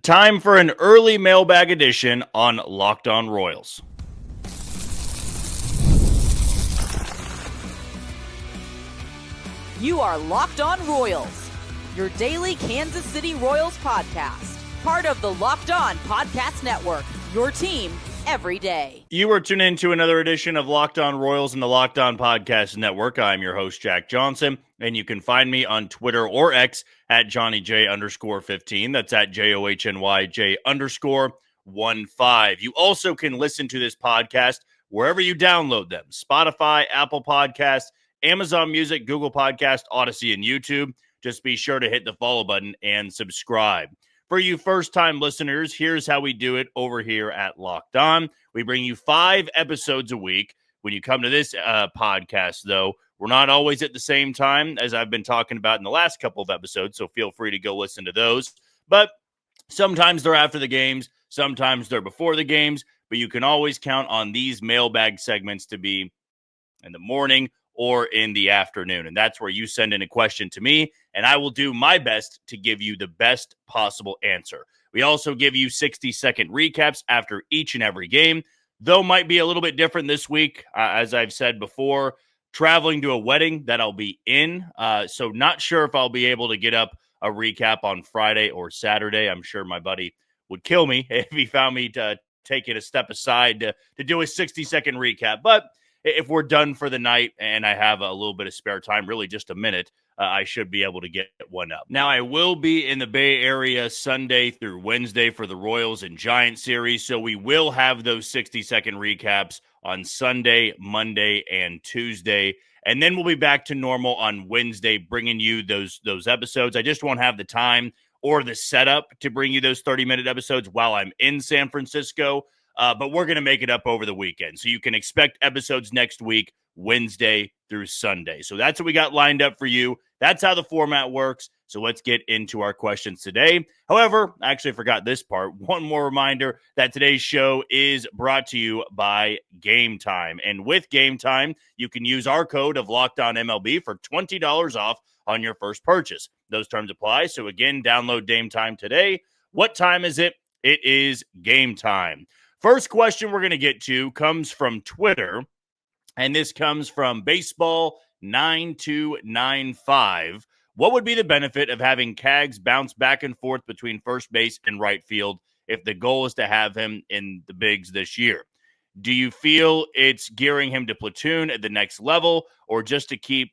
Time for an early mailbag edition on Locked On Royals. You are Locked On Royals, your daily Kansas City Royals podcast. Part of the Locked On Podcast Network, your team every day. You are tuned in to another edition of Locked On Royals and the Locked On Podcast Network. I'm your host, Jack Johnson, and you can find me on Twitter or X at JohnnyJ_15. That's at JOHNYJ_15. You also can listen to this podcast wherever you download them: Spotify, Apple Podcasts, Amazon Music, Google Podcast, Odyssey, and YouTube. Just be sure to hit the follow button and subscribe. For you first-time listeners, here's how we do it over here at Locked On. We bring you 5 episodes a week. When you come to this podcast, though, we're not always at the same time, as I've been talking about in the last couple of episodes, so feel free to go listen to those. But sometimes they're after the games, sometimes they're before the games, but you can always count on these mailbag segments to be in the morning or in the afternoon. And that's where you send in a question to me, and I will do my best to give you the best possible answer. We also give you 60-second recaps after each and every game, though might be a little bit different this week. As I've said before, traveling to a wedding that I'll be in, so not sure if I'll be able to get up a recap on Friday or Saturday. I'm sure my buddy would kill me if he found me to take it a step aside to do a 60-second recap. But if we're done for the night and I have a little bit of spare time, really just a minute, I should be able to get one up. Now, I will be in the Bay Area Sunday through Wednesday for the Royals and Giants series, so we will have those 60-second recaps on Sunday, Monday, and Tuesday, and then we'll be back to normal on Wednesday, bringing you those episodes. I just won't have the time or the setup to bring you those 30-minute episodes while I'm in San Francisco. But we're going to make it up over the weekend. So you can expect episodes next week, Wednesday through Sunday. So that's what we got lined up for you. That's how the format works. So let's get into our questions today. However, I actually forgot this part. One more reminder that today's show is brought to you by Gametime. And with Gametime, you can use our code of LOCKEDONMLB for $20 off on your first purchase. Those terms apply. So again, download Gametime today. What time is it? It is game time. First question we're going to get to comes from Twitter, and this comes from Baseball9295. What would be the benefit of having Cags bounce back and forth between first base and right field if the goal is to have him in the bigs this year? Do you feel it's gearing him to platoon at the next level, or just to keep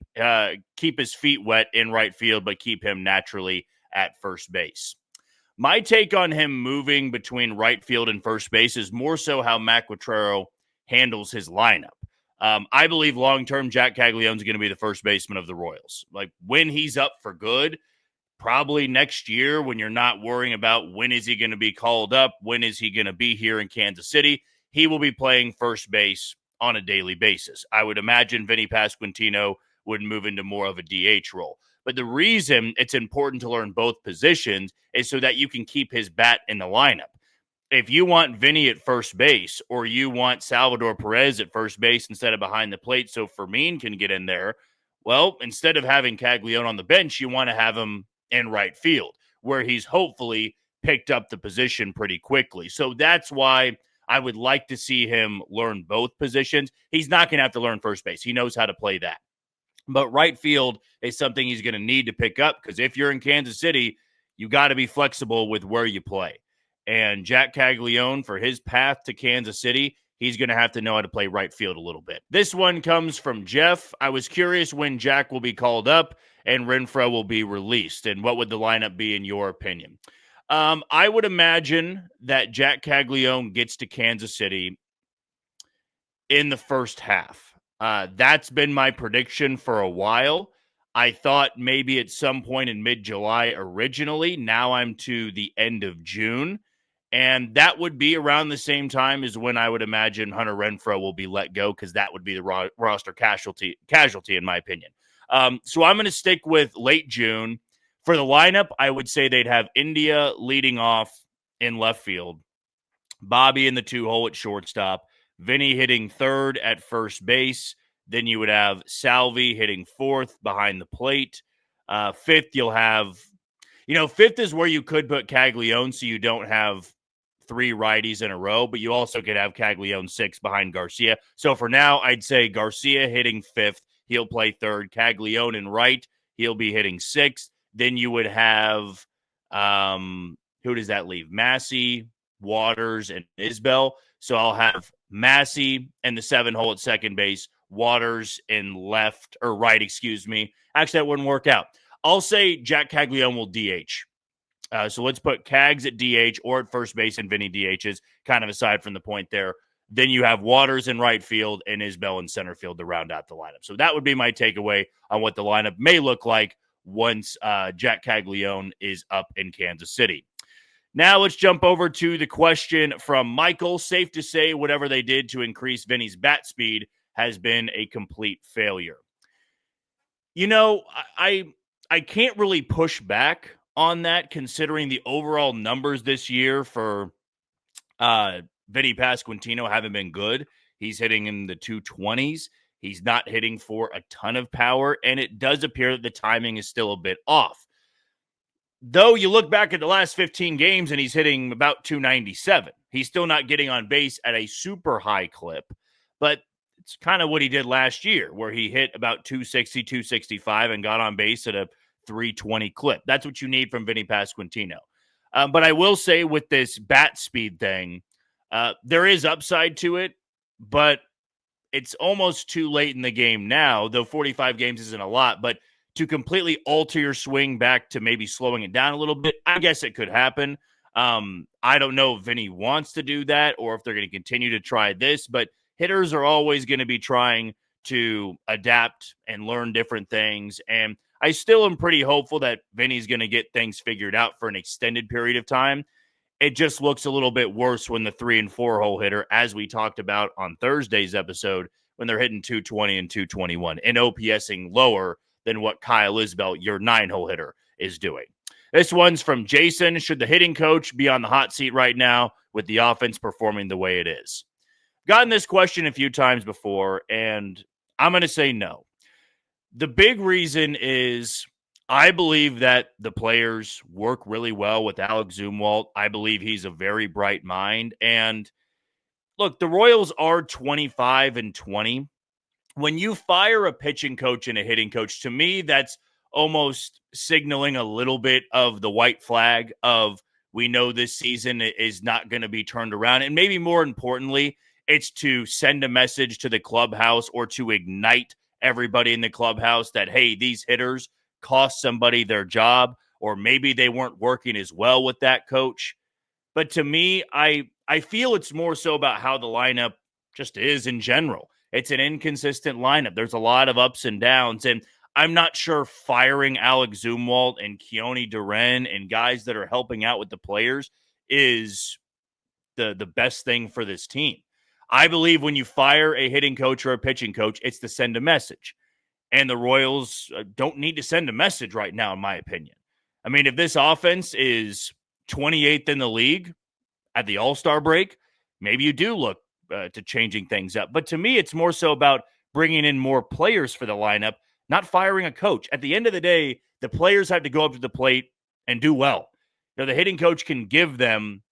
his feet wet in right field but keep him naturally at first base? My take on him moving between right field and first base is more so how Matt Quatraro handles his lineup. I believe long-term Jack Caglione is going to be the first baseman of the Royals. Like, when he's up for good, probably next year, when you're not worrying about when is he going to be called up, when is he going to be here in Kansas City, he will be playing first base on a daily basis. I would imagine Vinny Pasquantino would move into more of a DH role. But the reason it's important to learn both positions is so that you can keep his bat in the lineup. If you want Vinny at first base, or you want Salvador Perez at first base instead of behind the plate so Fermin can get in there, well, instead of having Caglione on the bench, you want to have him in right field, where he's hopefully picked up the position pretty quickly. So that's why I would like to see him learn both positions. He's not going to have to learn first base. He knows how to play that. But right field is something he's going to need to pick up, because if you're in Kansas City, you got to be flexible with where you play. And Jack Caglione, for his path to Kansas City, he's going to have to know how to play right field a little bit. This one comes from Jeff. I was curious when Jack will be called up and Renfroe will be released, and what would the lineup be in your opinion? I would imagine that Jack Caglione gets to Kansas City in the first half. That's been my prediction for a while. I thought maybe at some point in mid-July originally. Now I'm to the end of June. And that would be around the same time as when I would imagine Hunter Renfroe will be let go, because that would be the roster casualty, in my opinion. So I'm going to stick with late June. For the lineup, I would say they'd have India leading off in left field, Bobby in the 2-hole at shortstop, Vinny hitting third at first base. Then you would have Salvi hitting fourth behind the plate. Fifth, you'll have Fifth is where you could put Caglione so you don't have three righties in a row, but you also could have Caglione 6 behind Garcia. So for now, I'd say Garcia hitting fifth. He'll play third. Caglione in right. He'll be hitting sixth. Then you would have, who does that leave? Massey, Waters, and Isbell. So I'll have Massey and the 7 hole at second base, Waters in left or right, excuse me. Actually, that wouldn't work out. I'll say Jack Caglione will DH. So let's put Cags at DH or at first base and Vinny DHs, kind of aside from the point there. Then you have Waters in right field and Isbell in center field to round out the lineup. So that would be my takeaway on what the lineup may look like once Jack Caglione is up in Kansas City. Now let's jump over to the question from Michael. Safe to say whatever they did to increase Vinny's bat speed has been a complete failure. I can't really push back on that, considering the overall numbers this year for Vinny Pasquantino haven't been good. He's hitting in the 220s. He's not hitting for a ton of power, and it does appear that the timing is still a bit off. Though you look back at the last 15 games and he's hitting about 297. He's still not getting on base at a super high clip, but it's kind of what he did last year, where he hit about 260, 265 and got on base at a 320 clip. That's what you need from Vinny Pasquantino. But I will say with this bat speed thing, there is upside to it, but it's almost too late in the game now, though 45 games isn't a lot, but to completely alter your swing back to maybe slowing it down a little bit, I guess it could happen. I don't know if Vinny wants to do that or if they're going to continue to try this, but hitters are always going to be trying to adapt and learn different things. And I still am pretty hopeful that Vinny's going to get things figured out for an extended period of time. It just looks a little bit worse when the 3 and 4 hole hitter, as we talked about on Thursday's episode, when they're hitting 220 and 221 and OPSing lower than what Kyle Isbell, your 9 hole hitter, is doing. This one's from Jason. Should the hitting coach be on the hot seat right now with the offense performing the way it is? Gotten this question a few times before, and I'm going to say no. The big reason is I believe that the players work really well with Alex Zumwalt. I believe he's a very bright mind. And look, the Royals are 25 and 20. When you fire a pitching coach and a hitting coach, to me, that's almost signaling a little bit of the white flag of we know this season is not going to be turned around. And maybe more importantly, it's to send a message to the clubhouse or to ignite everybody in the clubhouse that, hey, these hitters cost somebody their job, or maybe they weren't working as well with that coach. But to me, I feel it's more so about how the lineup just is in general. It's an inconsistent lineup. There's a lot of ups and downs, and I'm not sure firing Alex Zumwalt and Keone Duren and guys that are helping out with the players is the best thing for this team. I believe when you fire a hitting coach or a pitching coach, it's to send a message. And the Royals don't need to send a message right now, in my opinion. I mean, if this offense is 28th in the league at the All-Star break, maybe you do look to changing things up. But to me, it's more so about bringing in more players for the lineup, not firing a coach. At the end of the day, the players have to go up to the plate and do well. The hitting coach can give them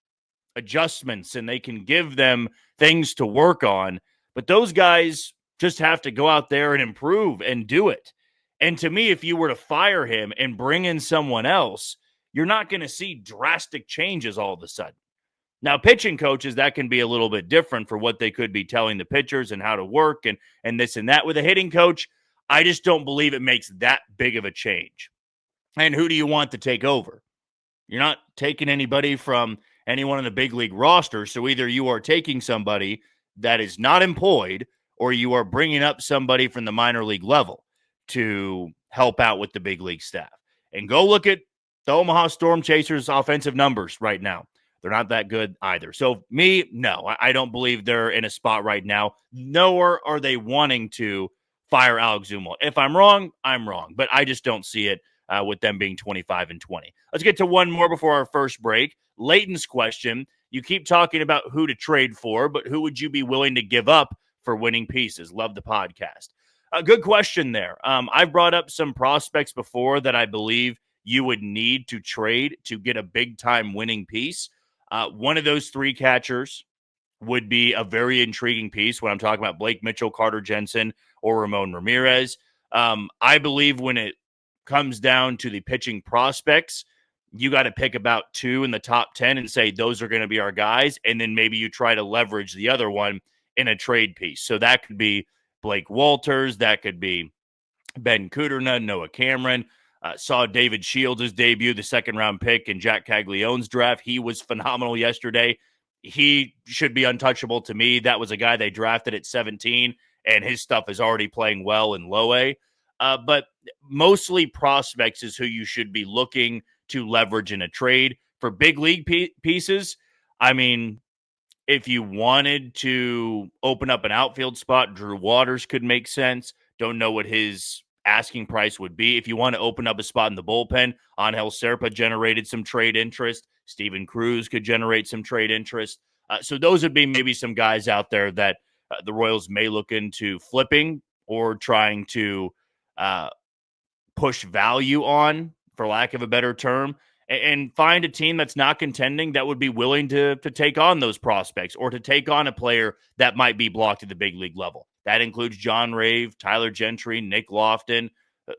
adjustments and they can give them things to work on, but those guys just have to go out there and improve and do it. And to me, if you were to fire him and bring in someone else, you're not going to see drastic changes all of a sudden. Now, pitching coaches, that can be a little bit different for what they could be telling the pitchers and how to work and this and that. With a hitting coach, I just don't believe it makes that big of a change. And who do you want to take over? You're not taking anybody from anyone on the big league roster. So either you are taking somebody that is not employed or you are bringing up somebody from the minor league level to help out with the big league staff. And go look at the Omaha Storm Chasers' offensive numbers right now. They're not that good either. So me, no, I don't believe they're in a spot right now, nor are they wanting to fire Alex Zumwalt. If I'm wrong, I'm wrong. But I just don't see it with them being 25 and 20. Let's get to one more before our first break. Leighton's question. You keep talking about who to trade for, but who would you be willing to give up for winning pieces? Love the podcast. A good question there. I've brought up some prospects before that I believe you would need to trade to get a big-time winning piece. One of those three catchers would be a very intriguing piece when I'm talking about Blake Mitchell, Carter Jensen, or Ramon Ramirez. I believe when it comes down to the pitching prospects, you got to pick about two in the top 10 and say those are going to be our guys, and then maybe you try to leverage the other one in a trade piece. So that could be Blake Walters, that could be Ben Kudrna, Noah Cameron. Saw David Shields' debut, the second-round pick in Jack Caglione's draft. He was phenomenal yesterday. He should be untouchable to me. That was a guy they drafted at 17, and his stuff is already playing well in low A. But mostly prospects is who you should be looking to leverage in a trade. For big league pieces, I mean, if you wanted to open up an outfield spot, Drew Waters could make sense. Don't know what his asking price would be. If you want to open up a spot in the bullpen, Angel Serpa generated some trade interest. Steven Cruz could generate some trade interest. So those would be maybe some guys out there that the Royals may look into flipping or trying to push value on, for lack of a better term, and find a team that's not contending that would be willing to take on those prospects or to take on a player that might be blocked at the big league level. That includes John Rave, Tyler Gentry, Nick Lofton.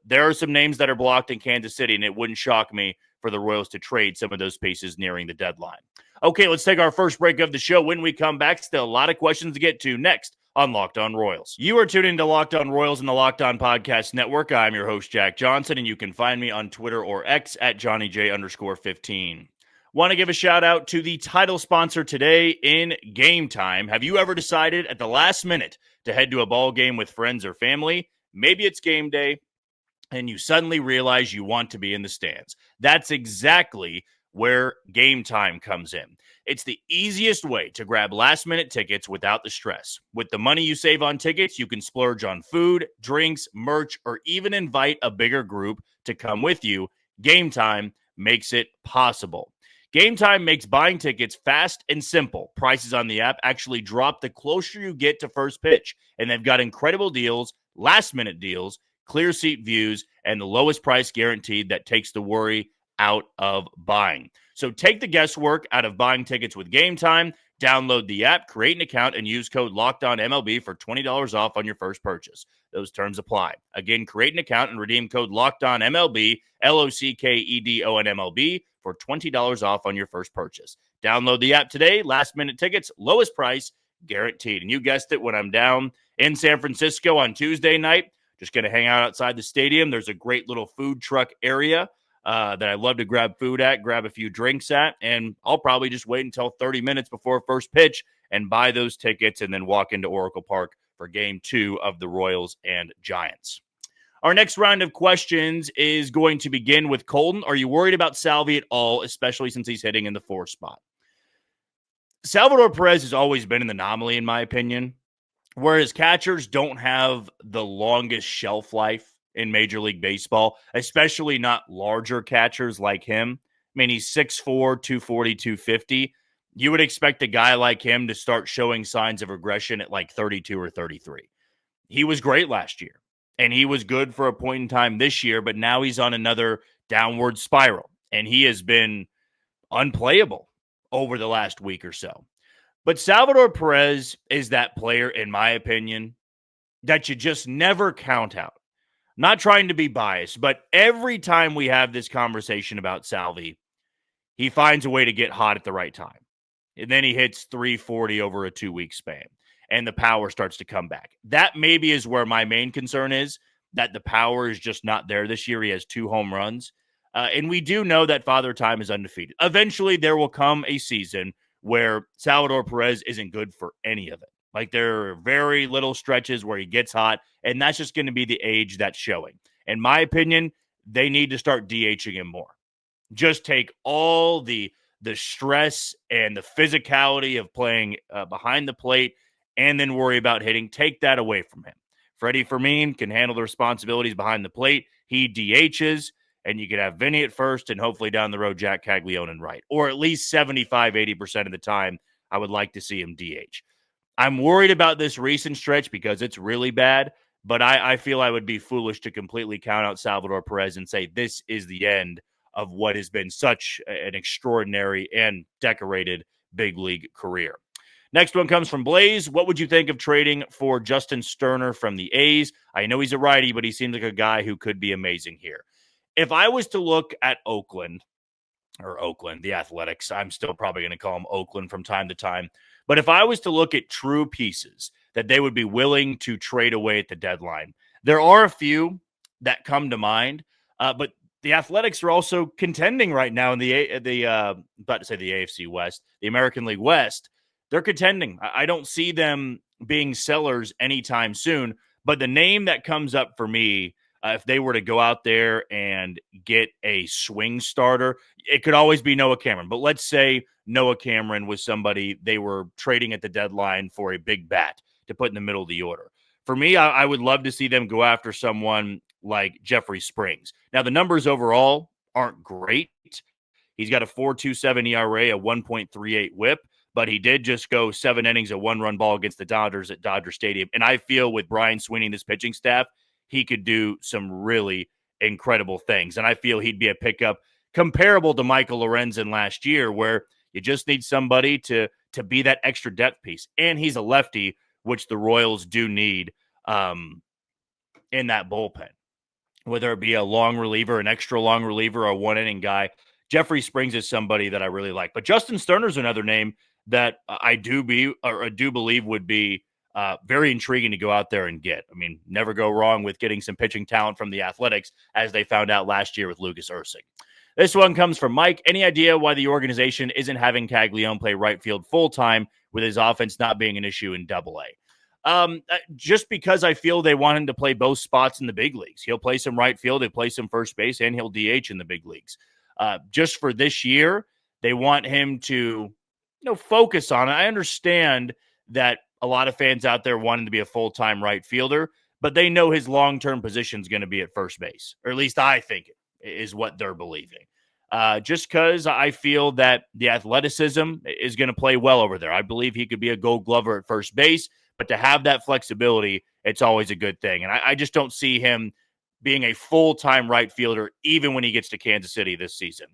There are some names that are blocked in Kansas City, and it wouldn't shock me for the Royals to trade some of those pieces nearing the deadline. Okay, let's take our first break of the show. When we come back, still a lot of questions to get to next on Locked On Royals. You are tuning to Locked On Royals and the Locked On Podcast Network. I'm your host, Jack Johnson, and you can find me on Twitter or X at JohnnyJ_15. Want to give a shout out to the title sponsor today in Gametime. Have you ever decided at the last minute to head to a ball game with friends or family? Maybe it's game day, and you suddenly realize you want to be in the stands. That's exactly where Gametime comes in. It's the easiest way to grab last-minute tickets without the stress. With the money you save on tickets, you can splurge on food, drinks, merch, or even invite a bigger group to come with you. Gametime makes it possible. Gametime makes buying tickets fast and simple. Prices on the app actually drop the closer you get to first pitch, and they've got incredible deals, last-minute deals, clear seat views, and the lowest price guaranteed that takes the worry out of buying. So take the guesswork out of buying tickets with Gametime. Download the app, create an account, and use code LOCKEDONMLB for $20 off on your first purchase. Those terms apply. Again, create an account and redeem code LOCKEDONMLB, LOCKEDONMLB, for $20 off on your first purchase. Download the app today. Last-minute tickets, lowest price, guaranteed. And you guessed it, when I'm down in San Francisco on Tuesday night, just going to hang out outside the stadium. There's a great little food truck area that I love to grab food at, grab a few drinks at, and I'll probably just wait until 30 minutes before first pitch and buy those tickets and then walk into Oracle Park for Game 2 of the Royals and Giants. Our next round of questions is going to begin with Colton. Are you worried about Salvi at all, especially since he's hitting in the 4 spot? Salvador Perez has always been an anomaly, in my opinion, whereas catchers don't have the longest shelf life in Major League Baseball, especially not larger catchers like him. I mean, he's 6'4", 240, 250. You would expect a guy like him to start showing signs of regression at like 32 or 33. He was great last year, and he was good for a point in time this year, but now he's on another downward spiral, and he has been unplayable over the last week or so. But Salvador Perez is that player, in my opinion, that you just never count out. Not trying to be biased, but every time we have this conversation about Salvi, he finds a way to get hot at the right time. And then he hits 340 over a 2-week span, and the power starts to come back. That maybe is where my main concern is, that the power is just not there this year. He has 2 home runs. And we do know that Father Time is undefeated. Eventually, there will come a season where Salvador Perez isn't good for any of it. Like, there are very little stretches where he gets hot, and that's just going to be the age that's showing. In my opinion, they need to start DHing him more. Just take all the stress and the physicality of playing behind the plate and then worry about hitting. Take that away from him. Freddie Fermin can handle the responsibilities behind the plate. He DHs, and you could have Vinny at first and hopefully down the road Jack Caglione and right. Or at least 75-80% of the time, I would like to see him DH. I'm worried about this recent stretch because it's really bad, but I feel I would be foolish to completely count out Salvador Perez and say this is the end of what has been such an extraordinary and decorated big league career. Next one comes from Blaze. What would you think of trading for Justin Sterner from the A's? I know he's a righty, but he seems like a guy who could be amazing here. If I was to look at Oakland, the Athletics, I'm still probably going to call them Oakland from time to time. But if I was to look at true pieces that they would be willing to trade away at the deadline, there are a few that come to mind, but the Athletics are also contending right now in the about to say the AFC West, the American League West. They're contending. I don't see them being sellers anytime soon, but the name that comes up for me, if they were to go out there and get a swing starter, it could always be Noah Cameron. But let's say Noah Cameron was somebody they were trading at the deadline for a big bat to put in the middle of the order. For me, I would love to see them go after someone like Jeffrey Springs. Now, the numbers overall aren't great. He's got a 4.27 ERA, a 1.38 whip, but he did just go 7 innings, a 1-run ball against the Dodgers at Dodger Stadium. And I feel with Brian Sweeney and this pitching staff, he could do some really incredible things. And I feel he'd be a pickup comparable to Michael Lorenzen last year, where you just need somebody to be that extra depth piece. And he's a lefty, which the Royals do need in that bullpen, whether it be a long reliever, an extra long reliever, or a one-inning guy. Jeffrey Springs is somebody that I really like. But Justin Sterner's another name that I do believe would be very intriguing to go out there and get. I mean, never go wrong with getting some pitching talent from the Athletics, as they found out last year with Lucas Ursing. This one comes from Mike. Any idea why the organization isn't having Caglione play right field full-time with his offense not being an issue in Double-A? Just because I feel they want him to play both spots in the big leagues. He'll play some right field, he'll play some first base, and he'll DH in the big leagues. Just for this year, they want him to focus on it. I understand that a lot of fans out there want him to be a full-time right fielder, but they know his long-term position is going to be at first base, or at least I think it is what they're believing. Just because I feel that the athleticism is going to play well over there. I believe he could be a Gold Glover at first base, but to have that flexibility, it's always a good thing. And I just don't see him being a full-time right fielder, even when he gets to Kansas City this season.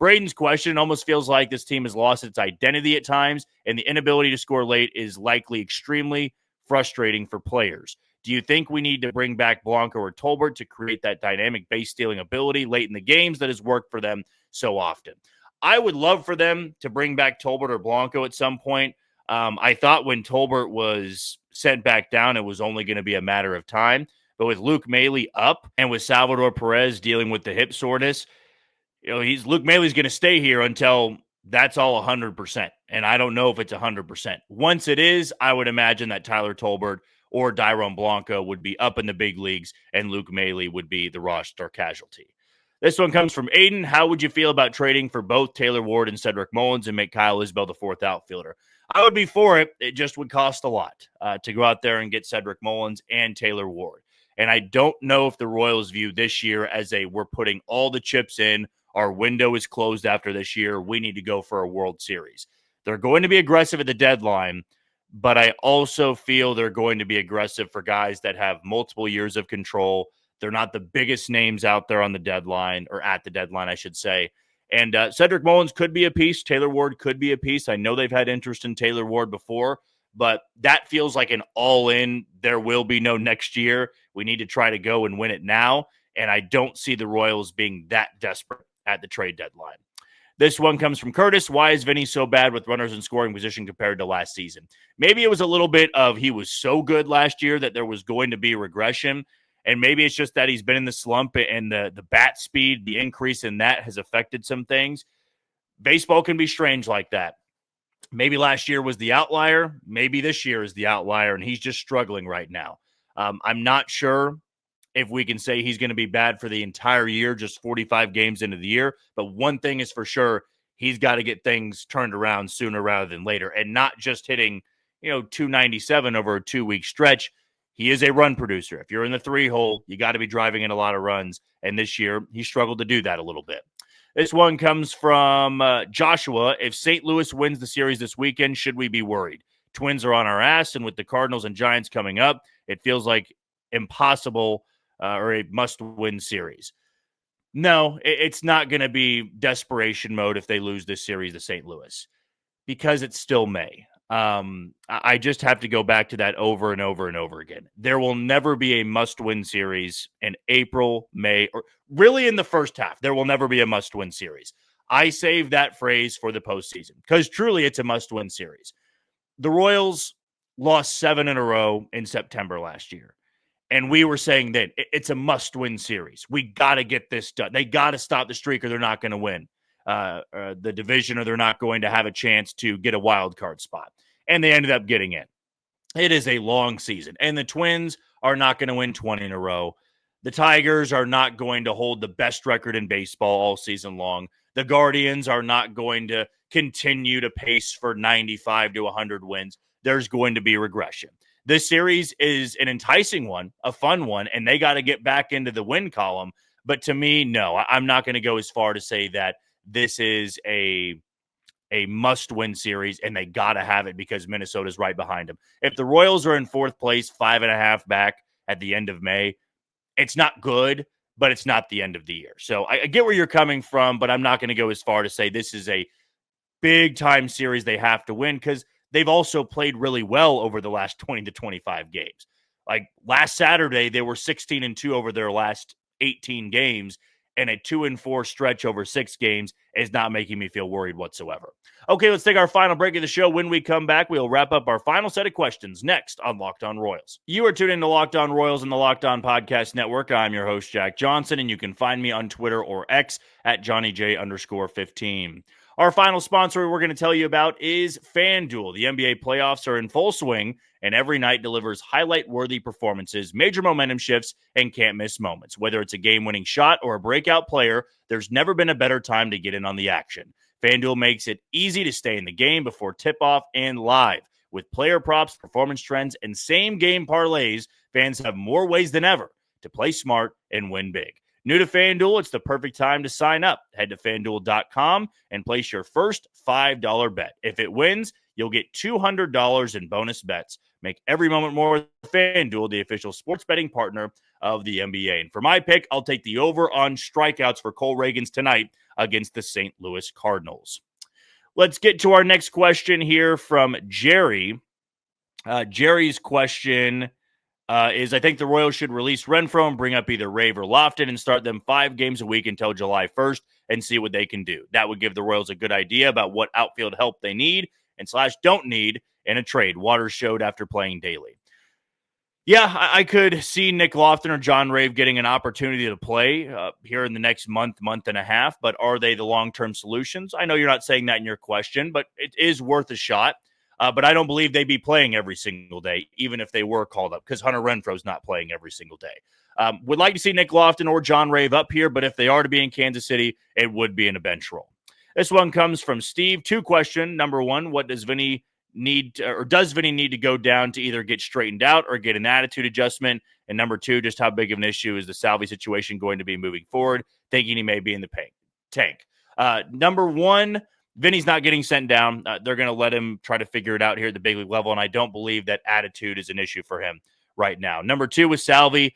Braden's question almost feels like this team has lost its identity at times, and the inability to score late is likely extremely frustrating for players. Do you think we need to bring back Blanco or Tolbert to create that dynamic base-stealing ability late in the games that has worked for them so often? I would love for them to bring back Tolbert or Blanco at some point. I thought when Tolbert was sent back down, it was only going to be a matter of time. But with Luke Maile up and with Salvador Perez dealing with the hip soreness, Luke Maile's going to stay here until that's all 100%. And I don't know if it's 100%. Once it is, I would imagine that Tyler Tolbert or Dairon Blanco would be up in the big leagues and Luke Maile would be the roster casualty. This one comes from Aiden. How would you feel about trading for both Taylor Ward and Cedric Mullins and make Kyle Isbell the fourth outfielder? I would be for it. It just would cost a lot to go out there and get Cedric Mullins and Taylor Ward. And I don't know if the Royals view this year as we're putting all the chips in. Our window is closed after this year. We need to go for a World Series. They're going to be aggressive at the deadline, but I also feel they're going to be aggressive for guys that have multiple years of control. They're not the biggest names out there on the deadline, or at the deadline, I should say. And Cedric Mullins could be a piece. Taylor Ward could be a piece. I know they've had interest in Taylor Ward before, but that feels like an all-in. There will be no next year. We need to try to go and win it now. And I don't see the Royals being that desperate at the trade deadline. This one comes from Curtis. Why is Vinny so bad with runners in scoring position compared to last season? Maybe it was a little bit of he was so good last year that there was going to be regression. And maybe it's just that he's been in the slump and the bat speed, the increase in that has affected some things. Baseball can be strange like that. Maybe last year was the outlier. Maybe this year is the outlier, and he's just struggling right now. I'm not sure if we can say he's going to be bad for the entire year, just 45 games into the year. But one thing is for sure, he's got to get things turned around sooner rather than later, and not just hitting, 297 over a 2-week stretch. He is a run producer. If you're in the 3-hole, you got to be driving in a lot of runs. And this year, he struggled to do that a little bit. This one comes from Joshua. If St. Louis wins the series this weekend, should we be worried? Twins are on our ass, and with the Cardinals and Giants coming up, it feels like impossible or a must-win series. No, it's not going to be desperation mode if they lose this series to St. Louis, because it's still May. I just have to go back to that over and over and over again. There will never be a must-win series in April, May, or really in the first half. There will never be a must-win series. I save that phrase for the postseason because truly it's a must-win series. The Royals lost 7 in a row in September last year. And we were saying that it's a must-win series. We got to get this done. They got to stop the streak or they're not going to win the division, or they're not going to have a chance to get a wild card spot. And they ended up getting in. It is a long season. And the Twins are not going to win 20 in a row. The Tigers are not going to hold the best record in baseball all season long. The Guardians are not going to continue to pace for 95 to 100 wins. There's going to be regression. This series is an enticing one, a fun one, and they got to get back into the win column. But to me, no, I'm not going to go as far to say that this is a must-win series and they got to have it because Minnesota's right behind them. If the Royals are in fourth place, 5.5 back at the end of May, it's not good, but it's not the end of the year. So I get where you're coming from, but I'm not going to go as far to say this is a big-time series they have to win because they've also played really well over the last 20 to 25 games. Like last Saturday, they were 16-2 over their last 18 games, and a 2-4 stretch over 6 games is not making me feel worried whatsoever. Okay, let's take our final break of the show. When we come back, we'll wrap up our final set of questions next on Locked On Royals. You are tuned into Locked On Royals and the Locked On Podcast Network. I'm your host, Jack Johnson, and you can find me on Twitter or X at JohnnyJ_15. Our final sponsor we're going to tell you about is FanDuel. The NBA playoffs are in full swing, and every night delivers highlight-worthy performances, major momentum shifts, and can't-miss moments. Whether it's a game-winning shot or a breakout player, there's never been a better time to get in on the action. FanDuel makes it easy to stay in the game before tip-off and live. With player props, performance trends, and same-game parlays, fans have more ways than ever to play smart and win big. New to FanDuel, it's the perfect time to sign up. Head to FanDuel.com and place your first $5 bet. If it wins, you'll get $200 in bonus bets. Make every moment more with FanDuel, the official sports betting partner of the NBA. And for my pick, I'll take the over on strikeouts for Cole Reagans tonight against the St. Louis Cardinals. Let's get to our next question here from Jerry. Jerry's question is, I think the Royals should release Renfroe and bring up either Rave or Lofton and start them 5 games a week until July 1st and see what they can do. That would give the Royals a good idea about what outfield help they need and / don't need in a trade. Waters showed after playing daily. Yeah, I could see Nick Lofton or John Rave getting an opportunity to play here in the next month and a half, but are they the long-term solutions? I know you're not saying that in your question, but it is worth a shot. But I don't believe they'd be playing every single day, even if they were called up, because Hunter Renfroe's not playing every single day. Would like to see Nick Lofton or John Rave up here, but if they are to be in Kansas City, it would be in a bench role. This one comes from Steve. 2 questions. Number 1, what does Vinny need, or does Vinny need to go down to either get straightened out or get an attitude adjustment? And number 2, just how big of an issue is the Salvi situation going to be moving forward, thinking he may be in the tank? Number 1, Vinny's not getting sent down. They're going to let him try to figure it out here at the big league level, and I don't believe that attitude is an issue for him right now. Number 2 with Salvi,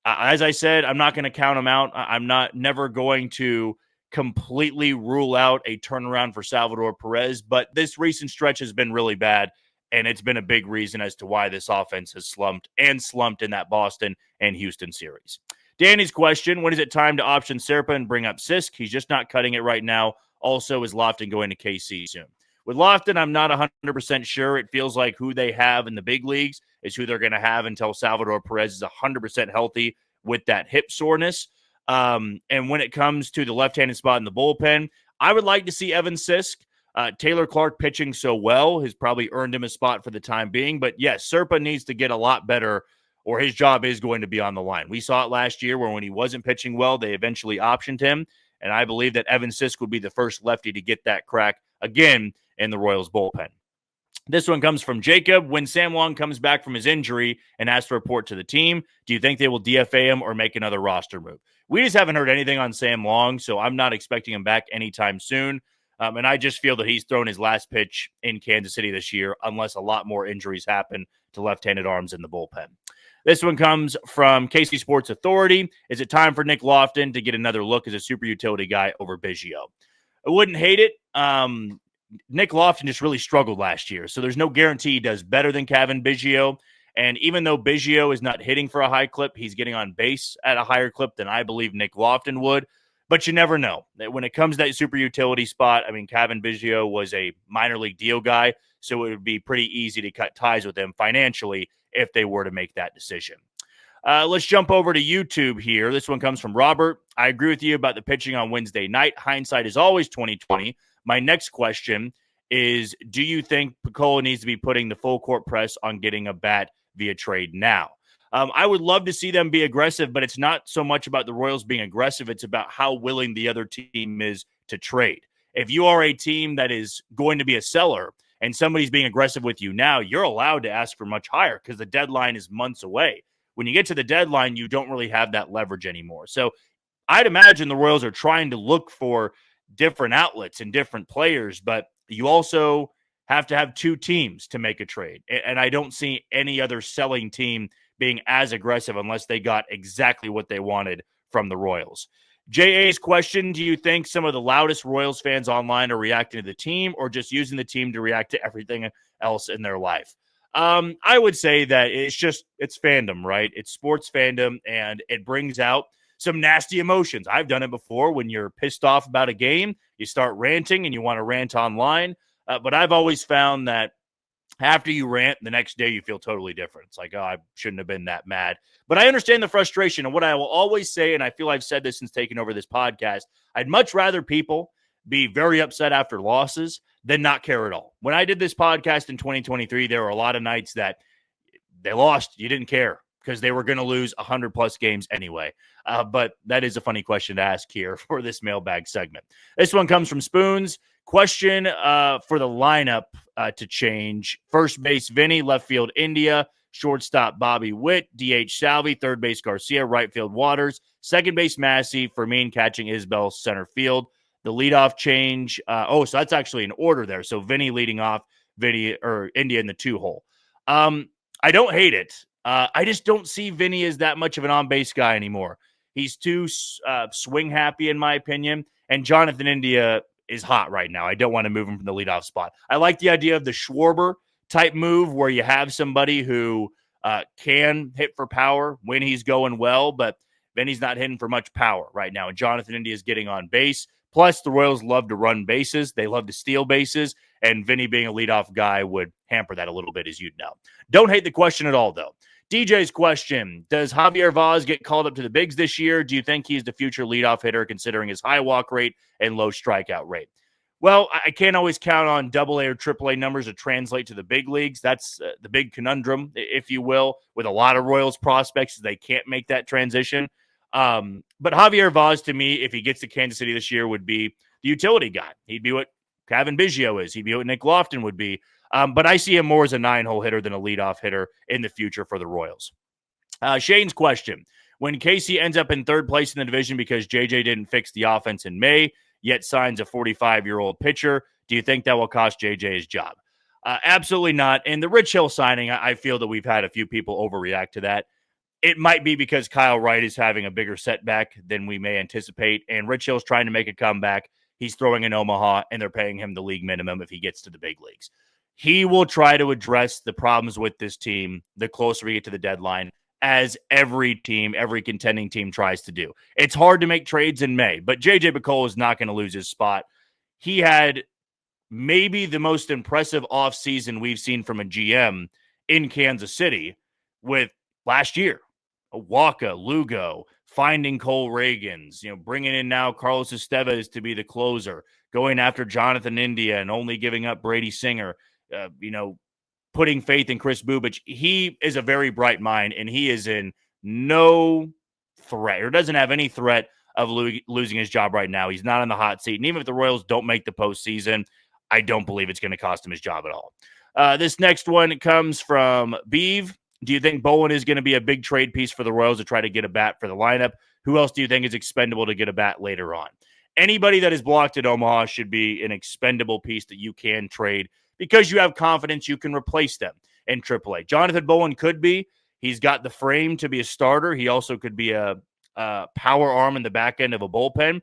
as I said, I'm not going to count him out. I'm never going to completely rule out a turnaround for Salvador Perez, but this recent stretch has been really bad, and it's been a big reason as to why this offense has slumped in that Boston and Houston series. Danny's question, when is it time to option Serpa and bring up Sisk? He's just not cutting it right now. Also, is Lofton going to KC soon? With Lofton, I'm not 100% sure. It feels like who they have in the big leagues is who they're going to have until Salvador Perez is 100% healthy with that hip soreness. And when it comes to the left-handed spot in the bullpen, I would like to see Evan Sisk. Taylor Clark pitching so well has probably earned him a spot for the time being. But yes, Serpa needs to get a lot better, or his job is going to be on the line. We saw it last year where when he wasn't pitching well, they eventually optioned him. And I believe that Evan Sisk would be the first lefty to get that crack again in the Royals bullpen. This one comes from Jacob. When Sam Long comes back from his injury and has to report to the team, do you think they will DFA him or make another roster move? We just haven't heard anything on Sam Long, so I'm not expecting him back anytime soon. And I just feel that he's thrown his last pitch in Kansas City this year, unless a lot more injuries happen to left-handed arms in the bullpen. This one comes from KC Sports Authority. Is it time for Nick Lofton to get another look as a super utility guy over Biggio? I wouldn't hate it. Nick Lofton just really struggled last year, so there's no guarantee he does better than Cavan Biggio. And even though Biggio is not hitting for a high clip, he's getting on base at a higher clip than I believe Nick Lofton would. But you never know. When it comes to that super utility spot, I mean, Cavan Biggio was a minor league deal guy, so it would be pretty easy to cut ties with him financially if they were to make that decision. Let's jump over to YouTube here. This one comes from Robert. I agree with you about the pitching on Wednesday night. Hindsight is always 20/20. My next question is, do you think Picola needs to be putting the full court press on getting a bat via trade now? I would love to see them be aggressive, but it's not so much about the Royals being aggressive. It's about how willing the other team is to trade. If you are a team that is going to be a seller and somebody's being aggressive with you now, you're allowed to ask for much higher because the deadline is months away. When you get to the deadline, you don't really have that leverage anymore. So I'd imagine the Royals are trying to look for different outlets and different players, but you also have to have two teams to make a trade. And I don't see any other selling team being as aggressive unless they got exactly what they wanted from the Royals. JA's question, do you think some of the loudest Royals fans online are reacting to the team or just using the team to react to everything else in their life? I would say that it's fandom, right? It's sports fandom, and it brings out some nasty emotions. I've done it before. When you're pissed off about a game, you start ranting and you want to rant online. But I've always found that after you rant, the next day you feel totally different. It's like, oh, I shouldn't have been that mad. But I understand the frustration. And what I will always say, and I feel I've said this since taking over this podcast, I'd much rather people be very upset after losses than not care at all. When I did this podcast in 2023, there were a lot of nights that they lost. You didn't care because they were going to lose 100-plus games anyway. But that is a funny question to ask here for this mailbag segment. This one comes from Spoons. Question for the lineup to change. First base, Vinny. Left field, India. Shortstop, Bobby Witt. DH, Salvi. Third base, Garcia. Right field, Waters. Second base, Massey. For me, catching Isbell, center field. The leadoff change. So that's actually an order there. So Vinny leading off, Vinny or India in the 2-hole. I don't hate it. I just don't see Vinny as that much of an on-base guy anymore. He's too swing happy, in my opinion. And Jonathan India is hot right now. I don't want to move him from the leadoff spot. I like the idea of the Schwarber type move where you have somebody who can hit for power when he's going well, but Vinny's not hitting for much power right now. And Jonathan India is getting on base. Plus, the Royals love to run bases. They love to steal bases. And Vinny being a leadoff guy would hamper that a little bit, as you'd know. Don't hate the question at all, though. DJ's question, does Javier Vaz get called up to the bigs this year? Do you think he's the future leadoff hitter considering his high walk rate and low strikeout rate? Well, I can't always count on AA or AAA numbers to translate to the big leagues. That's the big conundrum, if you will, with a lot of Royals prospects. They can't make that transition. But Javier Vaz, to me, if he gets to Kansas City this year, would be the utility guy. He'd be what Cavan Biggio is. He'd be what Nick Lofton would be. But I see him more as a 9-hole hitter than a leadoff hitter in the future for the Royals. Shane's question. When Casey ends up in third place in the division because JJ didn't fix the offense in May, yet signs a 45-year-old pitcher, do you think that will cost JJ his job? Absolutely not. And the Rich Hill signing, I feel that we've had a few people overreact to that. It might be because Kyle Wright is having a bigger setback than we may anticipate, and Rich Hill's trying to make a comeback. He's throwing in Omaha, and they're paying him the league minimum if he gets to the big leagues. He will try to address the problems with this team the closer we get to the deadline, as every team, every contending team tries to do. It's hard to make trades in May, but J.J. Picola is not going to lose his spot. He had maybe the most impressive offseason we've seen from a GM in Kansas City with last year. Waka, Lugo, finding Cole Reagans, bringing in now Carlos Estevez to be the closer, going after Jonathan India and only giving up Brady Singer, putting faith in Chris Bubich. He is a very bright mind, and he is in no threat or doesn't have any threat of losing his job right now. He's not on the hot seat. And even if the Royals don't make the postseason, I don't believe it's going to cost him his job at all. This next one comes from Beeve. Do you think Bowen is going to be a big trade piece for the Royals to try to get a bat for the lineup? Who else do you think is expendable to get a bat later on? Anybody that is blocked at Omaha should be an expendable piece that you can trade because you have confidence you can replace them in AAA. Jonathan Bowen could be. He's got the frame to be a starter. He also could be a power arm in the back end of a bullpen.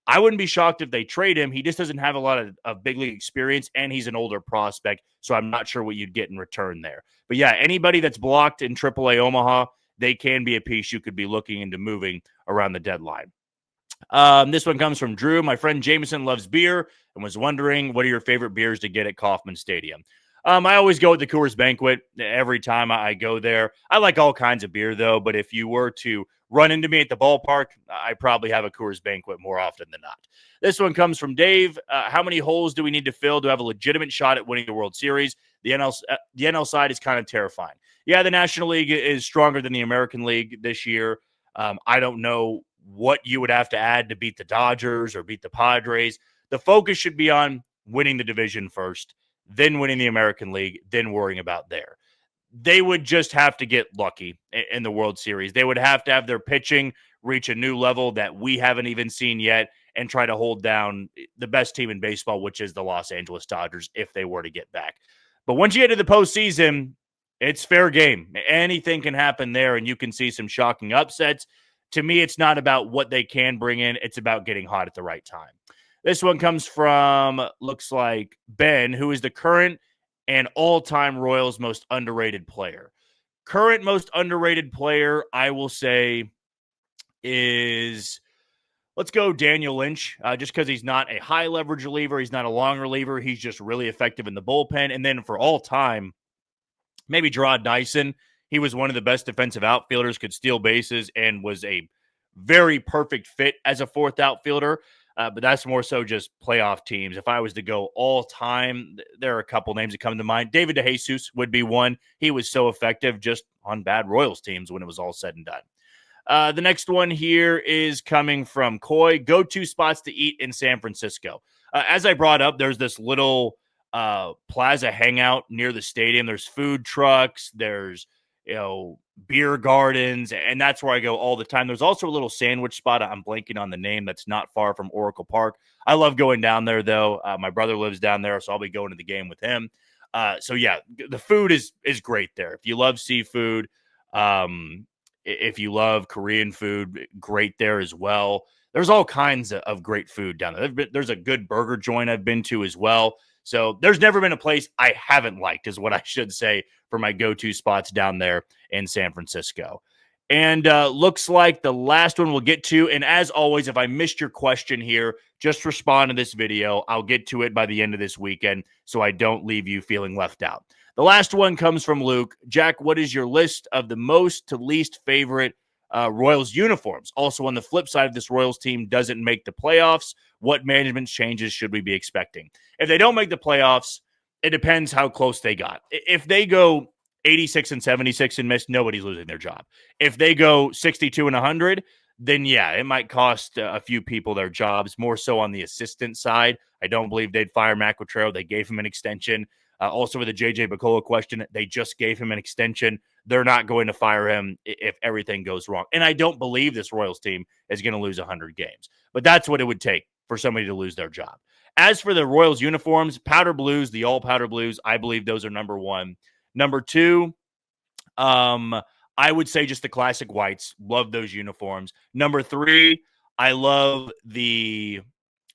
I wouldn't be shocked if they trade him. He just doesn't have a lot of big league experience, and he's an older prospect, so I'm not sure what you'd get in return there. But yeah, anybody that's blocked in AAA Omaha, they can be a piece you could be looking into moving around the deadline. This one comes from Drew. My friend Jameson loves beer and was wondering, what are your favorite beers to get at Kauffman Stadium? I always go with the Coors Banquet every time I go there. I like all kinds of beer, though, but if you were to run into me at the ballpark, I probably have a Coors Banquet more often than not. This one comes from Dave. How many holes do we need to fill to have a legitimate shot at winning the World Series? The NL side is kind of terrifying. Yeah, the National League is stronger than the American League this year. I don't know what you would have to add to beat the Dodgers or beat the Padres. The focus should be on winning the division first, then winning the American League, then worrying about there. They would just have to get lucky in the World Series. They would have to have their pitching reach a new level that we haven't even seen yet and try to hold down the best team in baseball, which is the Los Angeles Dodgers, if they were to get back. But once you get to the postseason, it's fair game. Anything can happen there, and you can see some shocking upsets. To me, it's not about what they can bring in. It's about getting hot at the right time. This one comes from, looks like, Ben, who is the current and all-time Royals most underrated player. Current most underrated player, I will say, is, let's go Daniel Lynch, just because he's not a high-leverage reliever. He's not a long reliever. He's just really effective in the bullpen. And then for all time, maybe Gerard Dyson. He was one of the best defensive outfielders, could steal bases, and was a very perfect fit as a fourth outfielder. But that's more so just playoff teams. If I was to go all time, there are a couple names that come to mind. David DeJesus would be one. He was so effective just on bad Royals teams when it was all said and done. The next one here is coming from Coy. Go-to spots to eat in San Francisco. As I brought up, there's this little plaza hangout near the stadium. There's food trucks. There's beer gardens, and that's where I go all the time. There's also a little sandwich spot. I'm blanking on the name. That's not far from Oracle Park. I love going down there, though. My brother lives down there, so I'll be going to the game with him. So yeah, the food is great there. If you love seafood, if you love Korean food, great there as well. There's all kinds of great food down there. There's a good burger joint I've been to as well. So there's never been a place I haven't liked, is what I should say, for my go-to spots down there in San Francisco. And looks like the last one we'll get to. And as always, if I missed your question here, just respond to this video. I'll get to it by the end of this weekend so I don't leave you feeling left out. The last one comes from Luke. Jack, what is your list of the most to least favorite Royals uniforms? Also, on the flip side, if this Royals team doesn't make the playoffs, what management changes should we be expecting? If they don't make the playoffs, it depends how close they got. If they go 86 and 76 and miss, nobody's losing their job. If they go 62 and 100, then yeah, it might cost a few people their jobs, more so on the assistant side. I don't believe they'd fire Matt Quatrero. They gave him an extension. Also with the J.J. Bacola question, they just gave him an extension. They're not going to fire him if everything goes wrong. And I don't believe this Royals team is going to lose 100 games. But that's what it would take for somebody to lose their job. As for the Royals uniforms, powder blues, the all powder blues, I believe those are number one. Number two, I would say just the classic whites. Love those uniforms. Number three, I love the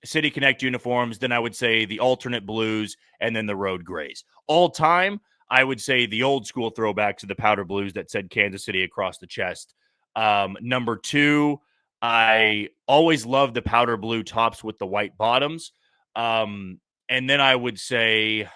City Connect uniforms. Then I would say the alternate blues and then the road grays. All time, I would say the old school throwbacks of the powder blues that said Kansas City across the chest. Number two, I always loved the powder blue tops with the white bottoms. And then I would say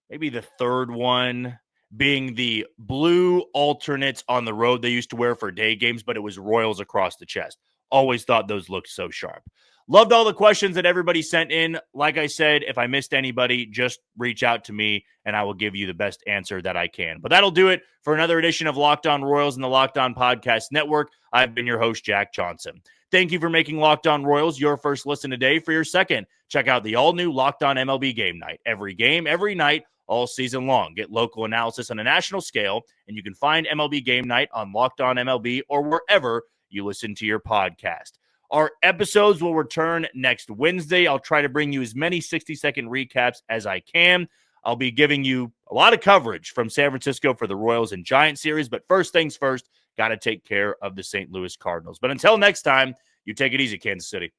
maybe the third one being the blue alternates on the road they used to wear for day games, but it was Royals across the chest. Always thought those looked so sharp. Loved all the questions that everybody sent in. Like I said, if I missed anybody, just reach out to me and I will give you the best answer that I can. But that'll do it for another edition of Locked On Royals and the Locked On Podcast Network. I've been your host, Jack Johnson. Thank you for making Locked On Royals your first listen today. For your second, check out the all-new Locked On MLB Game Night. Every game, every night, all season long. Get local analysis on a national scale, and you can find MLB Game Night on Locked On MLB or wherever you listen to your podcast. Our episodes will return next Wednesday. I'll try to bring you as many 60-second recaps as I can. I'll be giving you A lot of coverage from San Francisco for the Royals and Giants series, but first things first, got to take care of the St. Louis Cardinals. But until next time, you take it easy, Kansas City.